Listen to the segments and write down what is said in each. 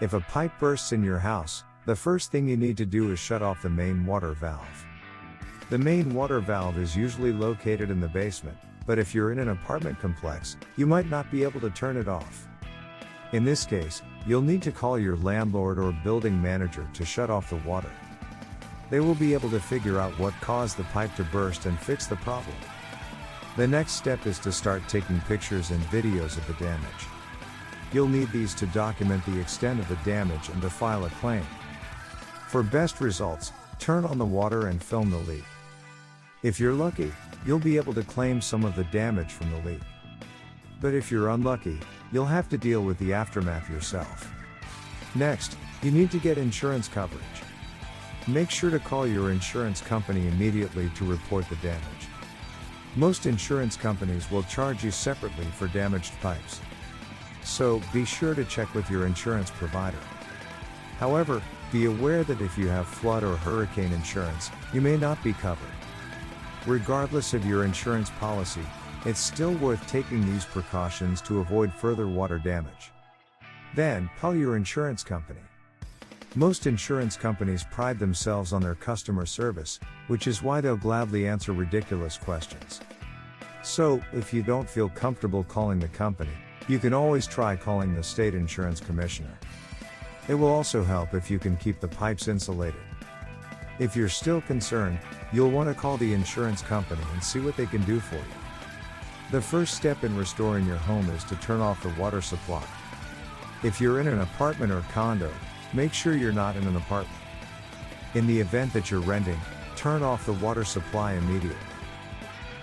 If a pipe bursts in your house, the first thing you need to do is shut off the main water valve. The main water valve is usually located in the basement, but if you're in an apartment complex, you might not be able to turn it off. In this case, you'll need to call your landlord or building manager to shut off the water. They will be able to figure out what caused the pipe to burst and fix the problem. The next step is to start taking pictures and videos of the damage. You'll need these to document the extent of the damage and to file a claim. For best results, turn on the water and film the leak. If you're lucky, you'll be able to claim some of the damage from the leak. But if you're unlucky, you'll have to deal with the aftermath yourself. Next, you need to get insurance coverage. Make sure to call your insurance company immediately to report the damage. Most insurance companies will charge you separately for damaged pipes. So, be sure to check with your insurance provider. However, be aware that if you have flood or hurricane insurance, you may not be covered. Regardless of your insurance policy, it's still worth taking these precautions to avoid further water damage. Then, call your insurance company. Most insurance companies pride themselves on their customer service, which is why they'll gladly answer ridiculous questions. So, if you don't feel comfortable calling the company, you can always try calling the state insurance commissioner. It will also help if you can keep the pipes insulated. If you're still concerned, you'll want to call the insurance company and see what they can do for you. The first step in restoring your home is to turn off the water supply. If you're in an apartment or condo, make sure you're not in an apartment. In the event that you're renting, turn off the water supply immediately.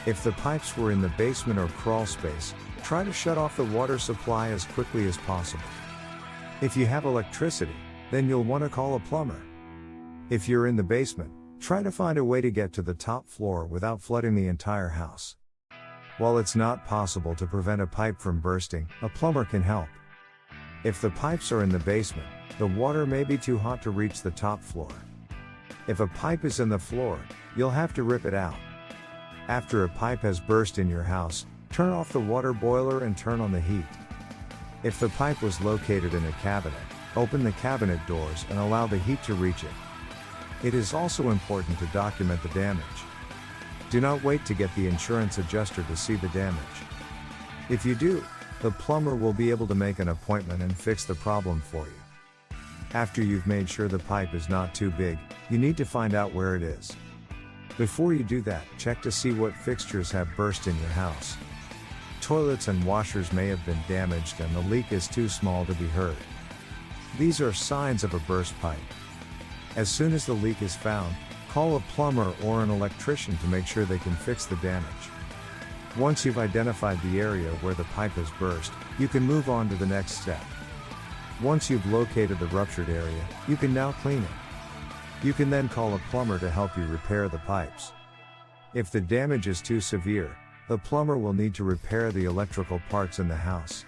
If the pipes were in the basement or crawl space, try to shut off the water supply as quickly as possible. If you have electricity, then you'll want to call a plumber. If you're in the basement, try to find a way to get to the top floor without flooding the entire house. While it's not possible to prevent a pipe from bursting, a plumber can help. If the pipes are in the basement, the water may be too hot to reach the top floor. If a pipe is in the floor, you'll have to rip it out. After a pipe has burst in your house, turn off the water boiler and turn on the heat. If the pipe was located in a cabinet, open the cabinet doors and allow the heat to reach it. It is also important to document the damage. Do not wait to get the insurance adjuster to see the damage. If you do, the plumber will be able to make an appointment and fix the problem for you. After you've made sure the pipe is not too big, you need to find out where it is. Before you do that, check to see what fixtures have burst in your house. Toilets and washers may have been damaged and the leak is too small to be heard. These are signs of a burst pipe. As soon as the leak is found, call a plumber or an electrician to make sure they can fix the damage. Once you've identified the area where the pipe has burst, you can move on to the next step. Once you've located the ruptured area, you can now clean it. You can then call a plumber to help you repair the pipes. If the damage is too severe, the plumber will need to repair the electrical parts in the house.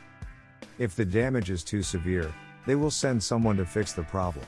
If the damage is too severe, they will send someone to fix the problem.